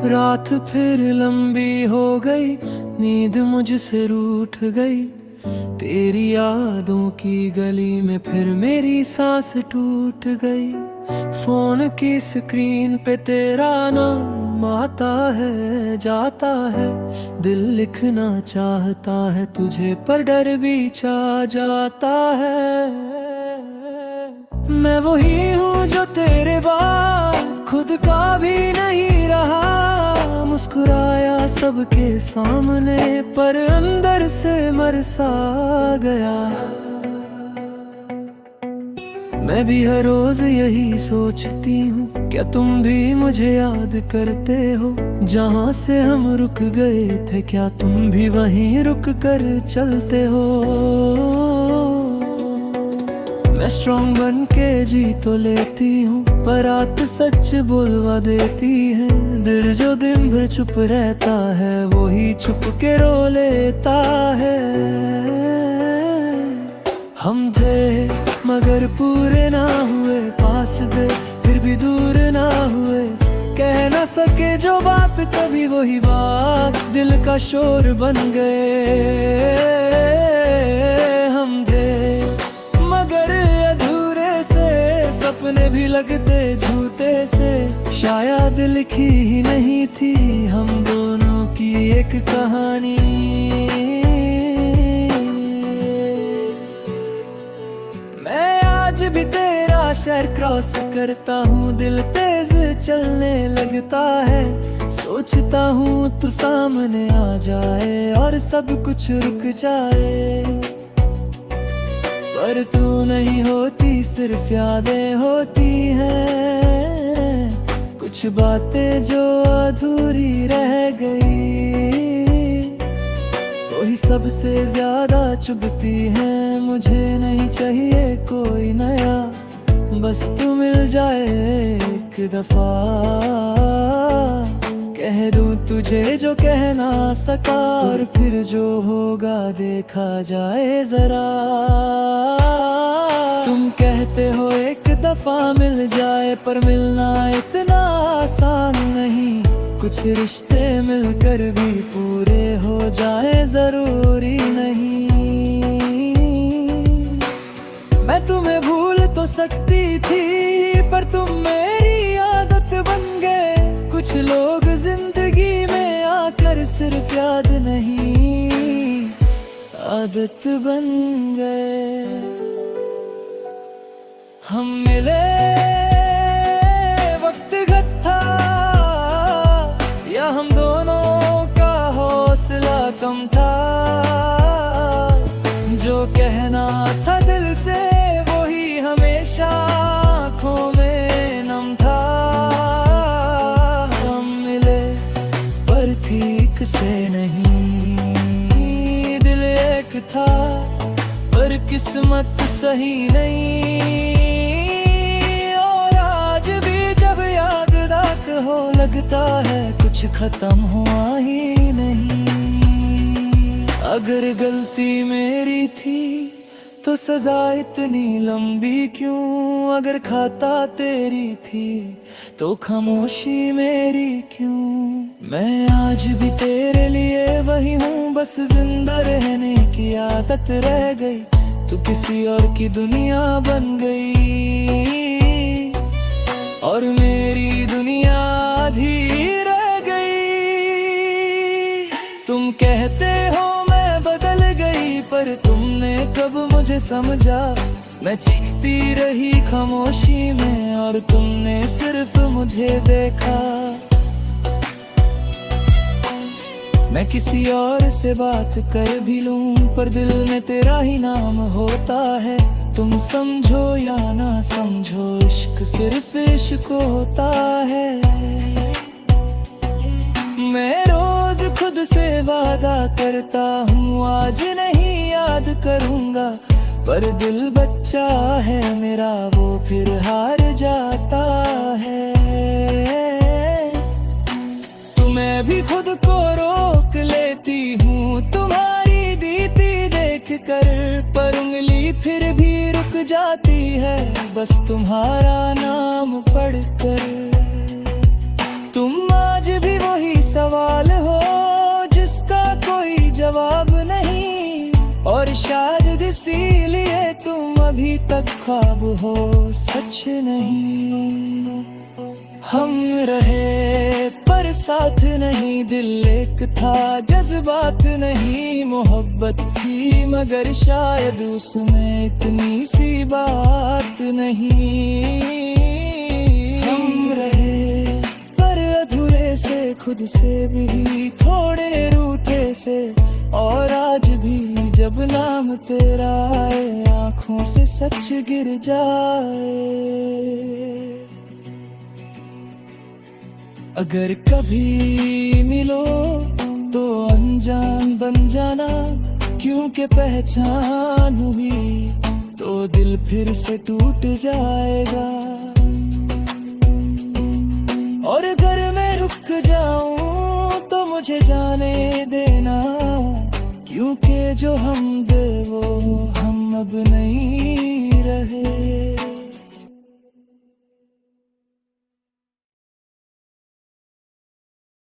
रात फिर लंबी हो गई, नींद मुझसे रूठ गई। तेरी यादों की गली में फिर मेरी सांस टूट गई। फोन की स्क्रीन पे तेरा नाम आता है जाता है। दिल लिखना चाहता है तुझे पर डर भी छा जाता है। मैं वही हूँ जो तेरे बाद खुद का भी नहीं रहा। मुस्कुराया सबके सामने पर अंदर से मर सा गया। मैं भी हर रोज यही सोचती हूँ, क्या तुम भी मुझे याद करते हो? जहाँ से हम रुक गए थे क्या तुम भी वहीं रुक कर चलते हो? मैं स्ट्रॉन्ग बन के जी तो लेती हूँ, पर रात सच बोलवा देती है। दिल जो दिन भर चुप रहता है वही चुप के रो लेता है। हम थे मगर पूरे ना हुए, पास थे फिर भी दूर ना हुए। कह ना सके जो बात कभी वही बात दिल का शोर बन गए। हम थे मगर अधूरे से, सपने भी लगते झूठे से। शायद लिखी ही नहीं थी हम दोनों की एक कहानी। मैं आज भी तेरा शहर क्रॉस करता हूँ, दिल तेज चलने लगता है। सोचता हूँ तू सामने आ जाए और सब कुछ रुक जाए। पर तू नहीं होती, सिर्फ यादें होती हैं। कुछ बातें जो अधूरी रह गई, वही सबसे ज्यादा चुभती है। मुझे नहीं चाहिए कोई नया, बस तू मिल जाए एक दफा। कह दूं तुझे जो कह ना सका, और फिर जो होगा देखा जाए जरा। तुम कहते हो एक दफा मिल जाए, पर मिलना इतना आसान नहीं। कुछ रिश्ते मिलकर भी पूरे हो जाए जरूरी नहीं। मैं तुम्हें भूल तो सकती थी, पर तुम मेरी आदत बन गए। कुछ लोग जिंदगी में आकर सिर्फ याद नहीं, आदत बन गए। हम मिले वक्त गत था, या हम दोनों का हौसला कम था। जो कहना था दिल से वही हमेशा आँखों में नम था। हम मिले पर ठीक से नहीं, दिल एक था पर किस्मत सही नहीं। और आज भी जब याद रात हो लगता है कुछ खत्म हुआ ही नहीं। अगर गलती मेरी थी तो सजा इतनी लंबी क्यों? अगर खाता तेरी थी तो खामोशी मेरी क्यों? मैं आज भी तेरे लिए वही हूँ, बस जिंदा रहने की आदत रह गई। तू किसी और की दुनिया बन गई, और मेरी दुनिया आधी रह गई। तुम कहते हो मैं बदल गई, पर तुमने कब मुझे समझा? मैं चीखती रही खामोशी में और तुमने सिर्फ मुझे देखा। मैं किसी और से बात कर भी लूं, पर दिल में तेरा ही नाम होता है। तुम समझो या ना समझो, इश्क सिर्फ इश्क होता है। मैं रोज खुद से वादा करता हूँ आज नहीं याद करूँगा, पर दिल बच्चा है मेरा वो फिर हार जाता है। मैं भी खुद को रोक लेती हूँ तुम्हारी डीपी देख कर, पर उंगली फिर भी रुक जाती है बस तुम्हारा नाम पढ़कर। तुम आज भी वही सवाल हो जिसका कोई जवाब नहीं, और शायद इसीलिए तुम अभी तक ख्वाब हो, सच नहीं। हम रहे पर साथ नहीं, दिल एक था जज्बात नहीं, मोहब्बत थी मगर शायद उसमें इतनी सी बात नहीं। हम रहे पर अधूरे से, खुद से भी थोड़े रूठे से, और आज भी जब नाम तेरा आए आंखों से सच गिर जाए। अगर कभी मिलो तो अनजान बन जाना, क्योंकि पहचान हुई तो दिल फिर से टूट जाएगा। और अगर मैं रुक जाऊं तो मुझे जाने देना, क्योंकि जो हम थे वो हम अब नहीं